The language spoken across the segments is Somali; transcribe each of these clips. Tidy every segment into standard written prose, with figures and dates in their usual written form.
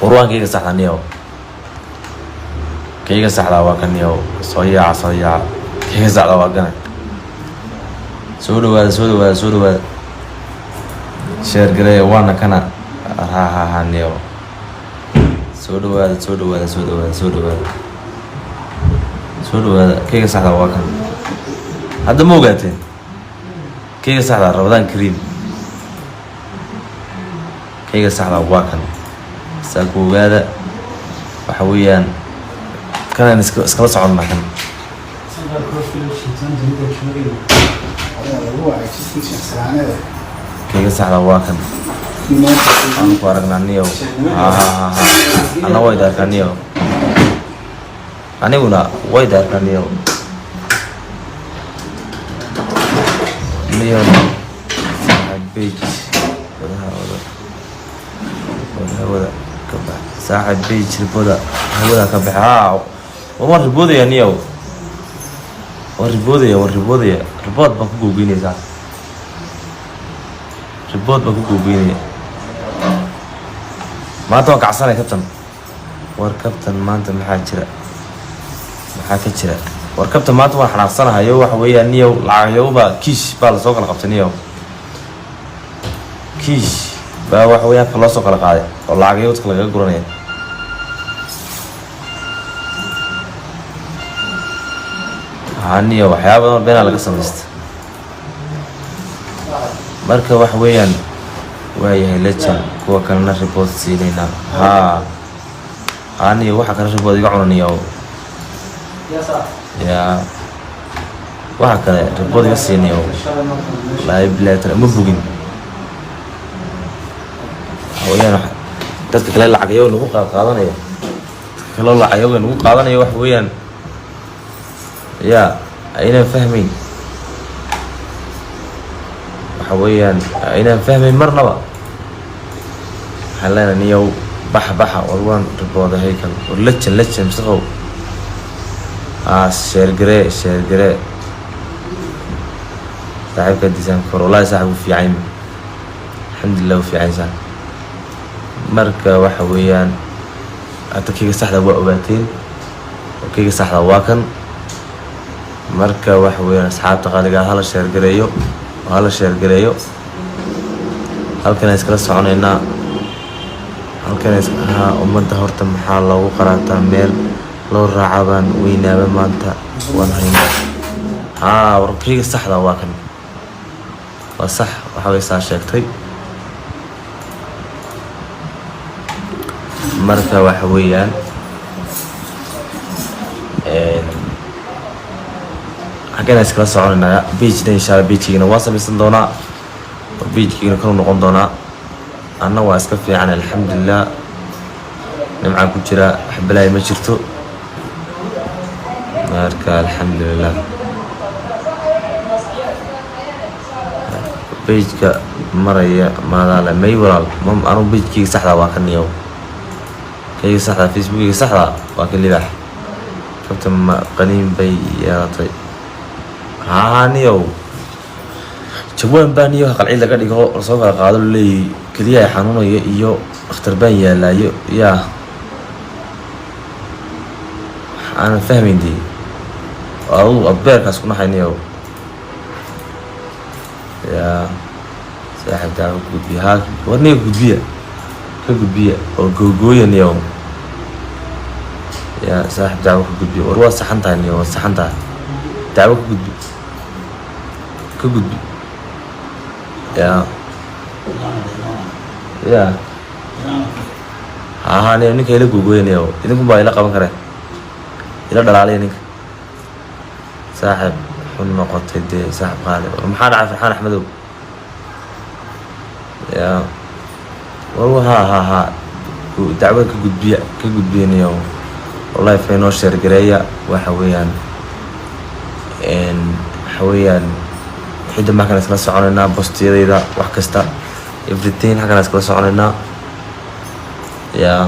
وروان كيغا صحدا نيو كيغا صحدا واكن نيو صياع كيغا صحدا واكن سودو شير غري وانا كنا ها نيو سودو كيغا صحدا واكن هذا مو قاتين كيغا صحدا رمضان كريم كيغا صحدا واكن ساكو هذا وحويان كان اسكلا صعود معكم كيغا صحدا واكن أنا قارن عنيو أنا وايد أركانيو أنا ولا وايد أركانيو نيو بيج ولا كبح ساعد بيج البودا هودا كبح ومر البودا يا نيو والربودا رباط بكو بيني زعل رباط بكو بيني ما توقع صار يا كابتن وركبتن ما انت محاجره وركبتن ما توقع حناقصنها يو waxa weeyaan niyow lacagayowba kiish baa la soo kala qabtaniyo kiish baa waxa weeyaan kala soo kala qaaday oo lacagayowdka laga guranay niyo waxyaabo badan laga sameeyay marka waxa weeyaan waayahay lejan kuwa kalena report siinayna ani waxa kala report iga cunaniyo ya waxa kale report iga siinayo live letter ma bugin hawayana dadka kale lacagayo lagu qaadanayo kala lacayo lagu qaadanayo wax weeyaan ya ayna fahmin waxa weeyaan ayna fahmin marnaba حلنا نيو بح والوان ربوده هيكل ولتشن مسخو شير جري صاحب كديزاين كور والله صاحب في عين الحمد لله في عين مركه waxa weeyaan ata kiga saxda waa obaateen oo kiga saxda waa kan marka waxa weeyaan asxaabta qaaliga hala share gareeyo halkan iskala soconeynaa halkan ummadda horta maxaa loogu qaraataa meel loo raacabaan weynaaba maanta waan haynaa warkiga saxda waa kan waa sax waxa way saa sheegtay marka waxa weeyaan halkan iskala soconeynaa page-da insha Allah page-kiina waa samaysan doonaa page-kiina kala noqon doonaa أنا واسكت في عنا الحمد لله نمع كجرا حبلاي ما شرتو ماركا الحمد لله بيجك مريا ما لا ما يورال مم أنا بيجك صحدا واكن يوم كي صحدا فيسبوك صحدا واكن لي بح كنت قنيم بي يا طي هانيو جوان بانيو قلعي لقى ديغو رسول الله قالوا لي كليه حنونيه iyo اختر بان يالايو يا انا فاهمين دي او ابيركاس كنا حينيو يا صاحب داو غدبي ها ورني غدبيه او غوغويا نيو يا صاحب داو غدبي وروا صحنتا نيو صحنتا داو غدبي يا ها ninka ila gogoynayo idinku baa ila qaban kare ila dhalaalay ninka saaxib xun noqotay de saaxib qaali maxaa dhacay Farxaan Axmedow ya ha dacwad ka gudbiyanayo wallahi fayno share gareeya waxa weeyaan xidda ma kana iskala soconaynaa postiyadayda wax kasta everything halkan iskala soconaynaa ya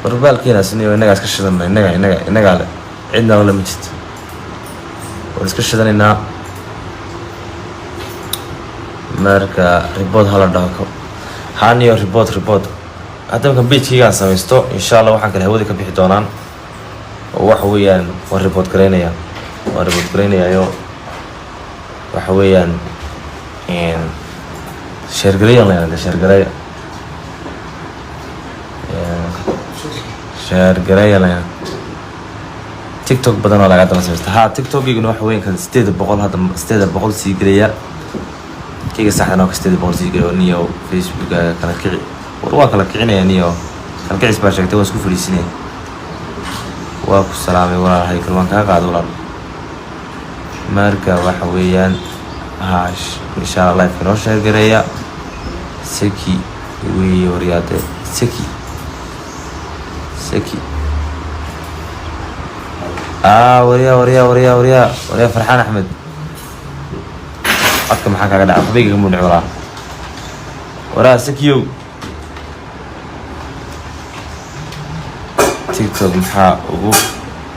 warbaalkiina siniyo inaga iska shidanay inaga le cidna wala ma jirto war iska shidanaynaa marka report hala dhaho haaniyo report hadda markaan page-kaygaan samaysto insha allah waxaan kale hawada ka bixi doonaan oo waxa weeyaan waan report garaynayayo waxa weeyaan share gareeyan la share gareeya TikTok badan oo laga daba samaysta TikTok-iguna waxa weeyaan kan 800 hadda 800 sii gareeya kayga saxdan oo 800 sii gareeyo niyo Facebook-ga kala kici waa kala kicinaya niyo kala kicis baa sheegtay waa isku fariisinaya waa ku salaamay walaal haykal waan kaa qaado walaal marka waxa weeyaan insha allah live inoo share gareeya seki wii waryaade seki waryaa farxaan axmed codka maxaa kaaga dhaca xubeyga mudhic walaa waraa sekiyow TikTok maxaa ugu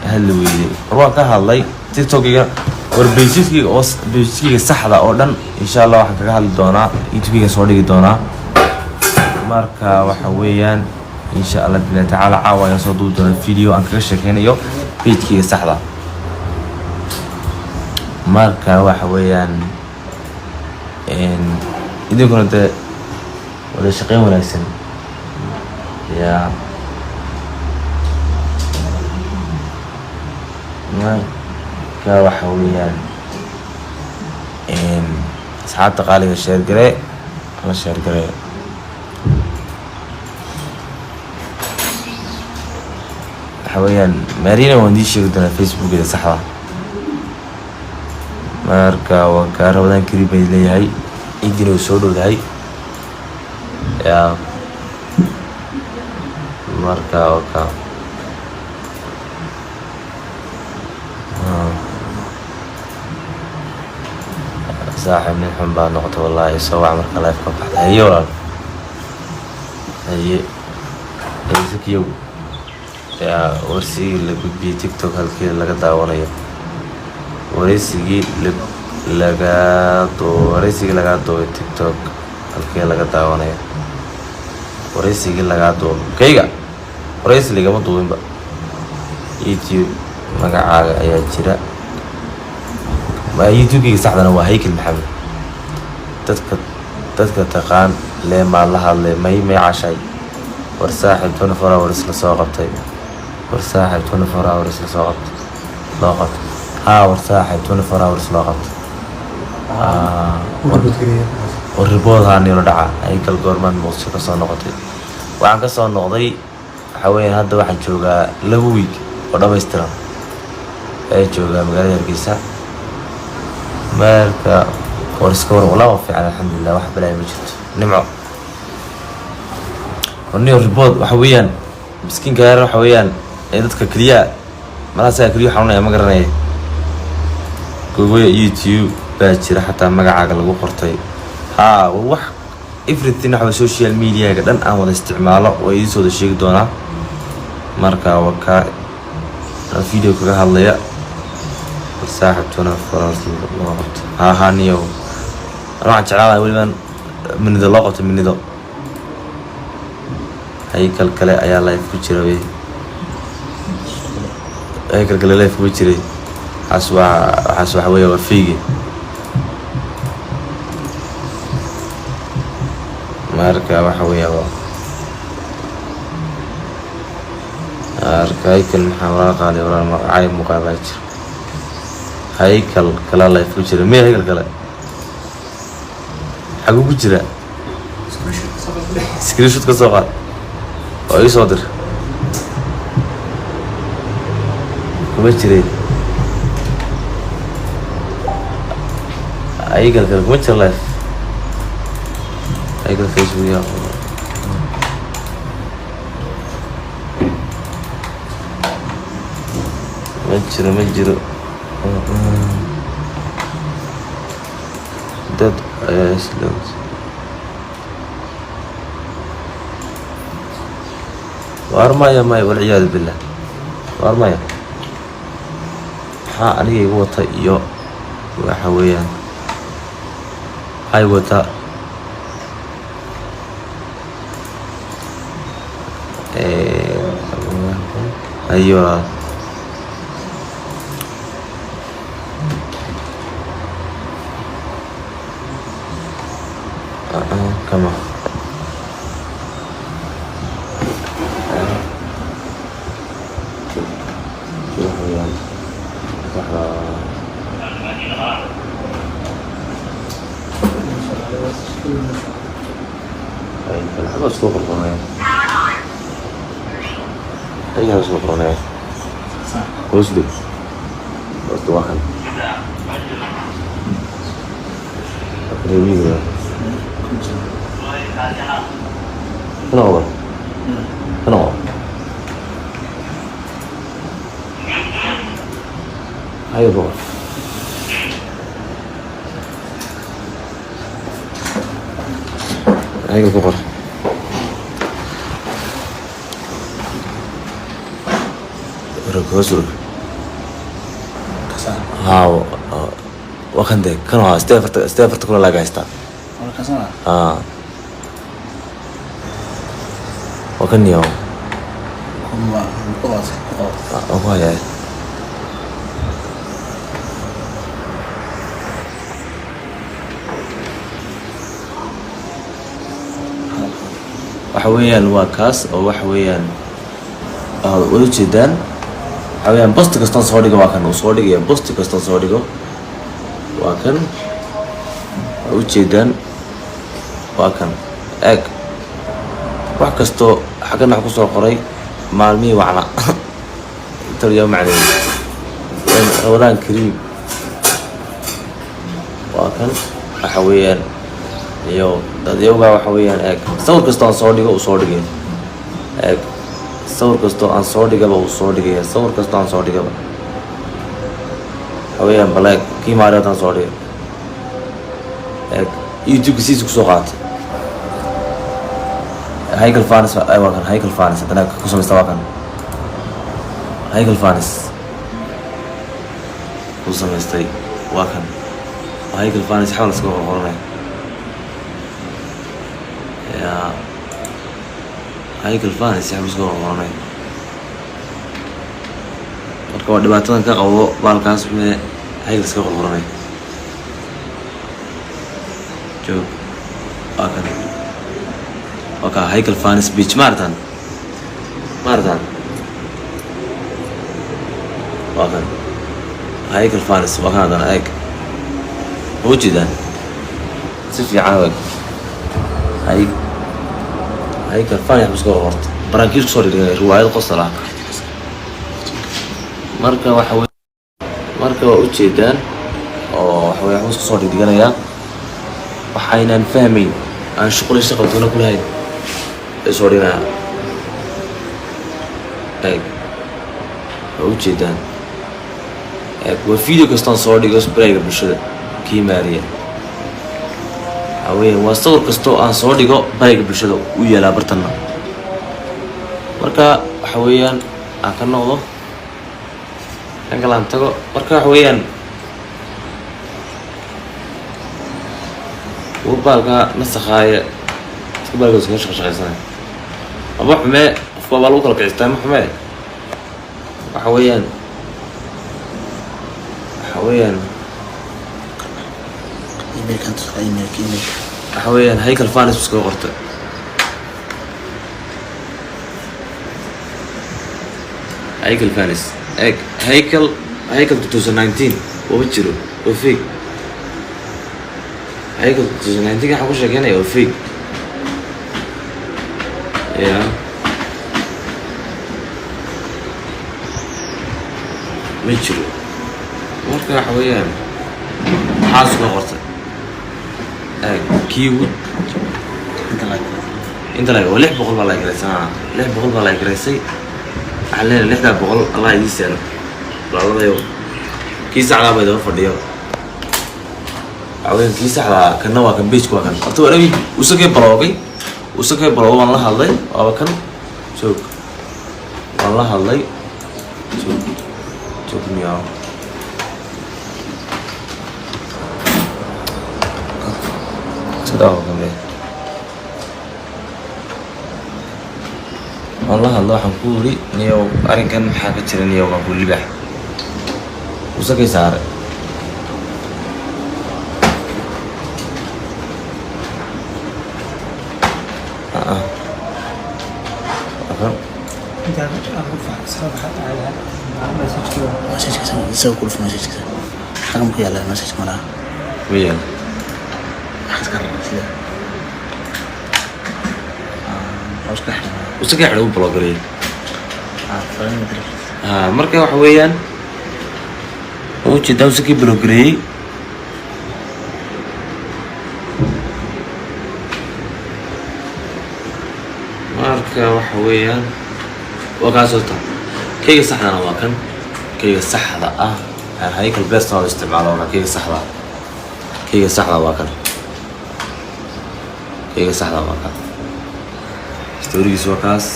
hadli weyday war waan ka hadlay TikTok-iga war basiskiga saxda oo dhan insha allah waxaan kaga hadli doonaa YouTube-ga soo dhigi doonaa marka waxa weeyaan insha allah billahi tacaala caawa ayaan soo duubi doonaa video aan kaga sheekeynayo page-kiga saxda marka waxa weeyaan idinkuna dee wada shaqeyn wanaagsan yaa marka waxa weeyaan asxaabta qaaliga share garee ama share garee waxa weeyaan Marina waan dii sheegi doonaa Facebook-da saxda marka waan kaa rabadaan kari bay leeyahay idin uu soo dhowdahay yaa marka waka saaxiib nin xun baa noqotay wallaahi soo wac marka live ka baxda haye walaal haye sekiyow yaa warsigii la gudbiyey TikTok halkii laga daawanayo waraysigii laga duubay TikTok halkii laga daawanayo waraysigii laga duubay kayga waraysi lagama duubinba YouTube magacaaga ayaa jira YouTube-ga saxdana waa haykal maxamed dadka taqaan lee maa la hadlay may cashay war saaxiib 24 hours la soo qabtay war saaxiib 24 hours la soo qabtay war saaxiib 24 hours loo qabtay war riboodaha nilo dhaca haykal goormaan muuqsho ka soo noqotay waxaan ka soo noqday waxa weeyaan hadda waxaan joogaa 2 week oo dhammaystiran ee joogaa magaalada Hargeysa marka war iska war walaa fiican alxamdulillah wax balaa ma jirto nimco ونيو ريبوت وحويان مسكين كهر وحويان dadka kaliya malaasa kaliya xanuunaya ma garanay googoya YouTube baa jira xataa magacaaga lagu qortay wax everything waxa social media ga dhan aan wada isticmaalo oo ay soo sheegi doonaa marka waka video kaga hadlaya saaxiibtuna faraasliga loo qabto niyo waxaan jeclahay waliban minida loo qabto minido haykal kale ayaa live ku jira haykal kale live ku jiray waxa weeye waa fiigi marka waxa weeye haykal maxaa wala qaali wala magacay muqaabal jira haykal kale live ku jira me haykal kale xagu ku jira screenshot ka soo qaad oo ii soo dir kuma jiray haykal kale kuma jira live haykal Facebook ya ma jiro dad ayaa isla وارمايا ماي والعياذ بالله وارمايا أنا وطا إيو وحويا هاي وطا ايوه كمان الحاجة اسلوب القناة أي حاجة اسلوب القناة وصلي وصلي واحد أقريبي kenapa kenapa ayo bro ayo bro ركوزو ها وخندك كانوا استفرت كل لا جايستا وكان يوم أبغى يا وحويا الواكاس أو وحويا وجدان حويا بوست كستان صوريجو واكن وصوريجو بوست كستان صوريجو واكن وجدان واكن أك wax kasto xagana ku soo qoray maalmii wacna inta macnay Ramadan Kareem waa kan waxa weeyaan iyo dadyoga waxa weeyaan eeg sawir kasto aan soo dhigo u soo dhigay eeg sawir kasto aan soo dhigaba u soo dhigay sawir kasto aan soo dhigaba waxa weeyaan balaag kiimaaro aan soo dhigay eeg YouTube kiis ku soo qaatay هيكل فانس ايوه كان هيكل فانس انا كسم استوى كان هيكل فانس كسم استوى واكن هيكل فانس حاول اسكو قرنه يا هيكل فانس حاول اسكو قرنه marka dhibaatadan ka qabo baalkaas me heykel iska qurqurmay joog wakan وكا هيكل فانس بيتش مارتن وكان هيكل فانس وكان هذا هيك وجدا سفي عاوق هيكل فانس بس قررت برانكيش صوري رواية القصة لها مركا وحوي مركا وجدا أو حوي حوس صوري ديجانا وحينا نفهمين عن شغل اشتغلتونا كل هاي صورينا اي وجدان وفيديو كستان صوري قص بريق بالشدة كي ماريا اوي وصور كستو ان صوري قو بريق بالشدة ويا لا برتنا مركا حويان اكن نقضو انقلان تقو مركا حويان وبالك نسخاية تقبل جزء من شغل أبو حماء فبالك لو كلك استعمل حماء حويان إيميل كانت إيميل حويان هيكل فانس بس قرطة هيكل فانس هيكل 2019 وبتشرو وفيك هيكل 2019 كان حكوش كان وفيك يا متشرو مركا حويان حاسب غرطة كيوت انت لا ولح بقول بالله يكرسي لح بقول بالله يكرسي علينا لحدا بقول الله يسير والله يوم كيس على ما يدور فرديو عوين كيس على كنا كان بيش كان أرتو أنا وسكي بروقي والله هالله أو كان شوك والله هالله شوك مياه sudah kami والله الله حنقولي نيو أرين كان حاجة ترى نيو بقول لي بح وسكي سعر انت ارفع صفحه على مسج كده مسج كذا يسوي كل في مسج كذا حاجه ممكن يلا مسج مالها ويا حاجه كده وسكي حلو بلوغري فاهم مدري marka waxa weeyaan oo jeedaa usaki blogrey marka waxa weeyaan waa ka soo taa kayga saxdana waa kan kayga saxda ah haykal personal isticmaalo waa kayga saxda waa kan kayga saxda waa kan stories waa kaas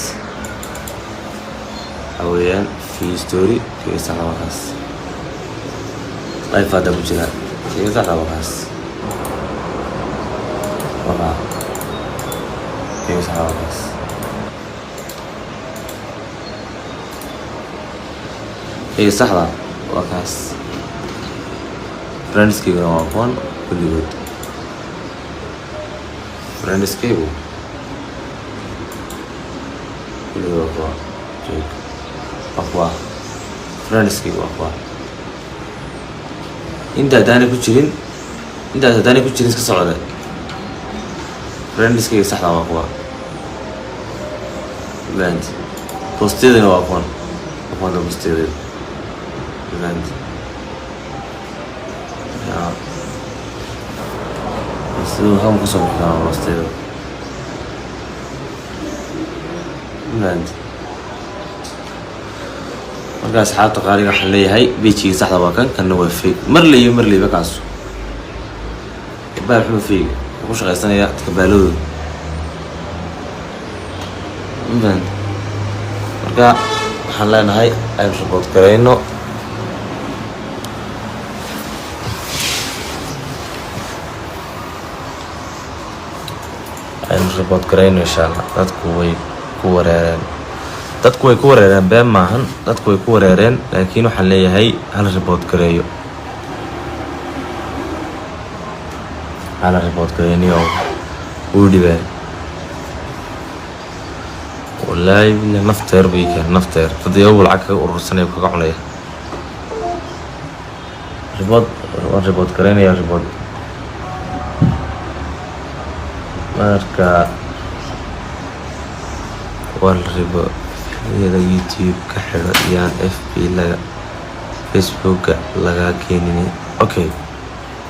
حويان في ستوري في سنة وخاص لا يفادى بجرا في سنة وخاص وما في سنة وخاص في سنة وخاص فريندز كي كانوا أقوان كل يوم فريندز كي كل يوم أقوان أقوى فرنسكي وأقوى أنت داني كتشرين كسرعة فرنسكي صح وأقوى بند بوستيدين وأقوى ده بوستيدين بند يا بوستيدين هم كسر كلام بوستيدين بند marka asxaabta qaaliga waxaan leeyahay beejigii saxda waa kan kanna waa feeg marleyba kaasu kabaal xuma feeg ku shaqaysanaya kabaalooda marka waxaan leenahay aynu report garayno insha allah dadku way ku wareereen been maahan dadku way ku wareereen laakiin waxaan leeyahay hal report gareeyo niyo uu dhibeen wallaahi bilaa nafteer bay keen nafteer dadii ugu lacag kaga urursanaya kaga cunaya report gareynaya marka wal report iyada YouTube ka xiro iyaan FB laga Facebook laga keenin okay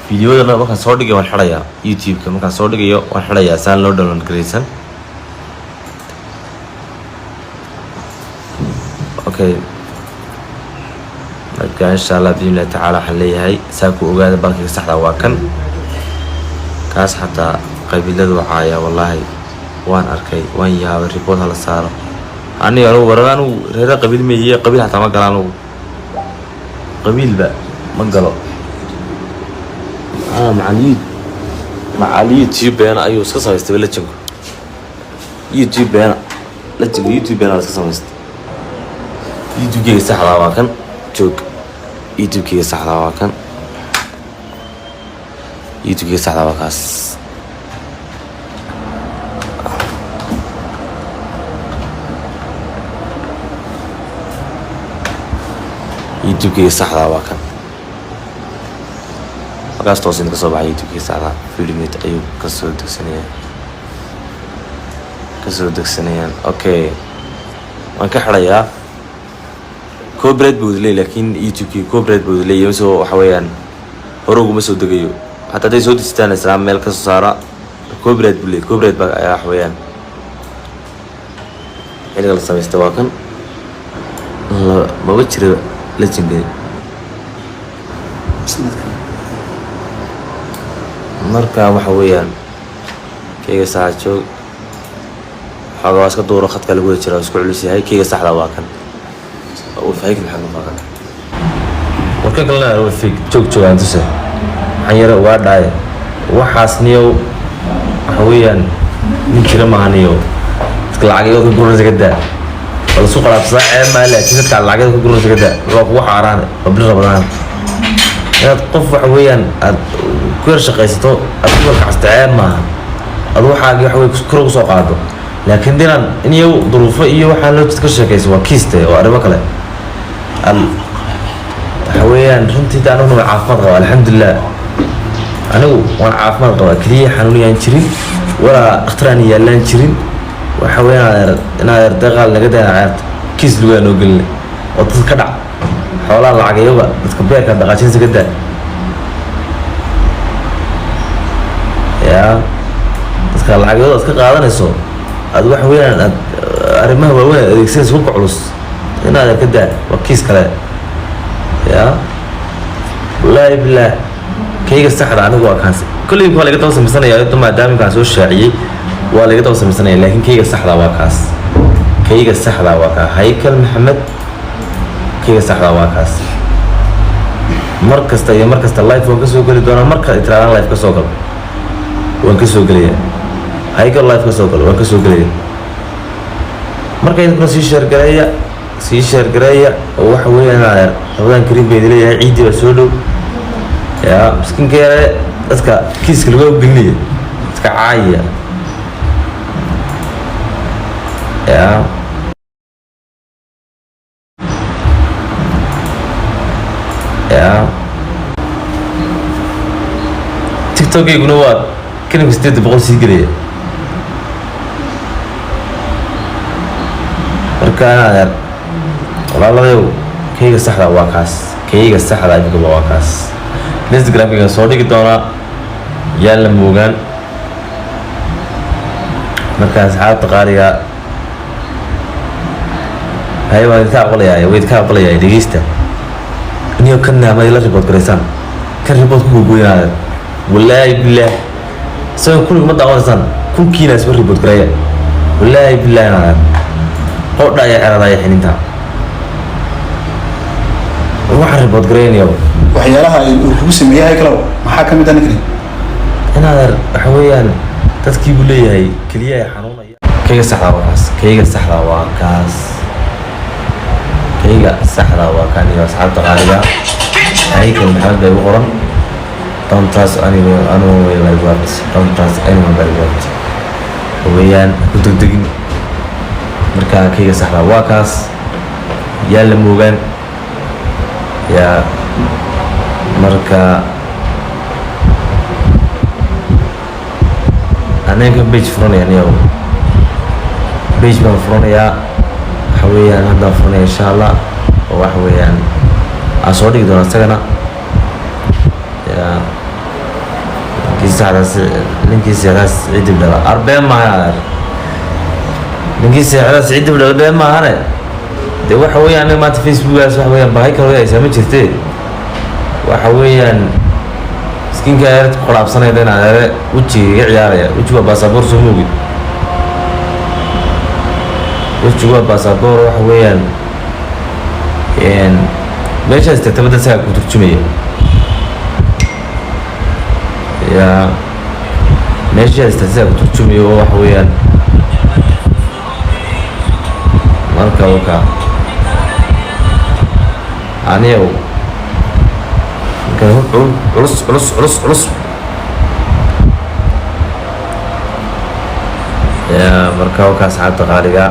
videoda markaan soo dhigay waan xirayaa YouTube ka markaan soo dhigayo waan xirayaa saan loo download gareysan okay marka insha Allah biidhnillah tacaala waxaan leeyahay saa ku ogaada bankiga saxda waa kan kaas xataa qabiiladu caaya wallaahi waan arkay waan yaabay report hala saaro أنا أروح ورانو هذا قبيل مية قبيل حتى ما قالوا قبيل بقى ما قالوا مع اليوتيوب أنا أيوة سكسر يستوي لتشنكو يوتيوب أنا لتشنكو يوتيوب أنا سكسر يست يوتيوب كي سحلا واكن شوك يوتيوب كي سحلا واكن يوتيوب كي سحلا واكاس youtube-kii saxda waa kan markaas toosin ka soo baxay youtube-kii saxda filmit ayuu kasoo degsanayaan okay waan ka xirayaa copyright buu leeyahay laakiin youtube-kii copyright buu leeyahay soo waxa weeyaan hore uguma soo degayo hatta haday soo distaan islaam meel ka soo saara copyright buu leeyahay copyright baa ayaa wax weeyaan xilliga la samaysta waa kan maba jira la jingay marka waxa weeyaan kayga saxa joog xoogaa iska duuro khadka lagu jiro isku culus yahay kayga saxda waa kan oo fahayk maxaa ma faqan marka kalena waa fig joog aan tusay waxaan yara uga dhaay waxaas niyow waxa weeyaan nin jira ma ahaniyo iska lacag iyo gurada ka daa wala suuq alaabsada ceeb maa laakiin dadka lacagada ku guraysa ka daa waa kugu xaaraan waa bil rabadaan inaad qof waxa weeyaan aad ku yar shaqaysato aad ku kalkacasta ceeb maaha adu waxaagi waxa wey kor ugu soo qaado laakiin dinan in iyo duruufo iyo waxaa loo ka sheekaysa waa kiiste oo arrimo kale waxa weeyaan runtii daa anuguna caafimaad qaba alxamdulilah anigu waan caafimaad qabaa keliya xanuuniyaan jirin walaa dhakhtaraan yaallaan jirin waxa weeyaan inaad erdeeqaal naga dayna ceerta kiis lugaa noo gelina oo dadka ka dhac xoolaha lacagayoga dadka beerka dhaqaajinsa ka daa yaa dadka lacagayoda aad ka qaadanayso aad waxa weeyaan aad arrimaha waaweyn aad adeegsanaysa hubka culus inaad ka daa waa kiis kale yaa wallaahi bilaah kayga saxda anigu waa kaas kulliga waa laga daba samaysanaya maadaama inkaan soo shaaciyey waa laga daba samaysanaya laakiin kayga saxda waa kaas kayga saxda waa kaa haykal maxamed kayga saxda waa kaas mar kasta iyo mar kasta live waan ka soo geli doonaa marka itiraadan live ka soo galo waan ka soo gelaya haykal live ka soo galo waan ka soo gelaya marka idinkuna sii sheergareeya oo waxa weeyaan rabadaan kariim bay leeyahay ciidii baa soo dhow yaa miskiinka yare dadka kiiska lagu gelinaya dadka caaya yaa tiktokayguna waa kalimka 800 sii gelaya marka anaa walaaladew kayga saxda waa kaas kayga saxda adiga waa kaas instagramkayga soo dhigi doonaa yaan la moogaan marka asxaabta qaaliga hay waa idinka aqbalayaa dhegeysta iniyo ka naamay la ribood garaysaan kan ribood ku gogoynaada wallaahi bilaah isaga kulliga ma daawanaysaan kunkiina isba ribood garaya wallaahi bilaah inaan qodha ayaa xeradaya xininta waxaan ribood garaynaya waxyaalaha uu kugu sameeyay haykalow maxaa ka mid ah ninkani inaad waxa weeyaan dadkii buu leeyahay keliya xanuunaya kayga saxda waa kaas kayga saxda waa kaas kayga saxda waa kan iyo asxaabta qaaliga haykal maxamed bay ugu qoran don't trust anyone my words don't trust anyone my words weeyaan ku degdegin marka kayga saxda waa kaas yaa la moogaan yaa marka aneenka page furanaya niyow page baan furanayaa waxa weeyaan haddaan furanaya insha allah oo waxa weeyaan aan soo dhigi doona isagana yaa ninkii seexdaas ciidib dhala arbeen maaha ninkii seexdaas ciidib dhala been maahane dee waxa weeyaan aniga maanta facebookaas waxa weeyaan bahay kale haysaa ma jirtee waxa weeyaan miskiinka eerad ku qolaabsanayda inaan ere wejiga iga ciyaaraya wejigu waa baasaboor soo moogid wejigu waa baasaboor waxa weeyaan meeshaas tagtamada isagaa ku turjumaya yaa meeshaas tagta isagaa ku turjumaya oo waxa weeyaan marka waka aniyow culus yaa marka waka asxaabta qaaliga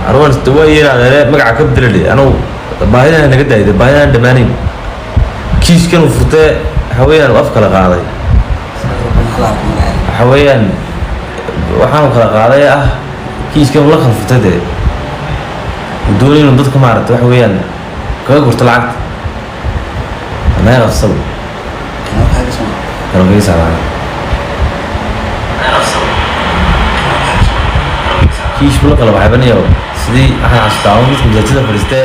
arwan istawaayeena magaca ka bedelay anuu baahidana naga daayday baahidana dhammaanayn kiiskan uu furtee haweenan af kala qaaday waxa weeyaan waxaan kala qaaday ah kiiskan la kala furtay dee doonay inuu dadka maaragtay waxa weeyaan kaga gurto lacagta anaa qafsado kala geysaa kiis bula kala baxay baniyo sidii waxaan xasuustaa midka masaajida fadhiistee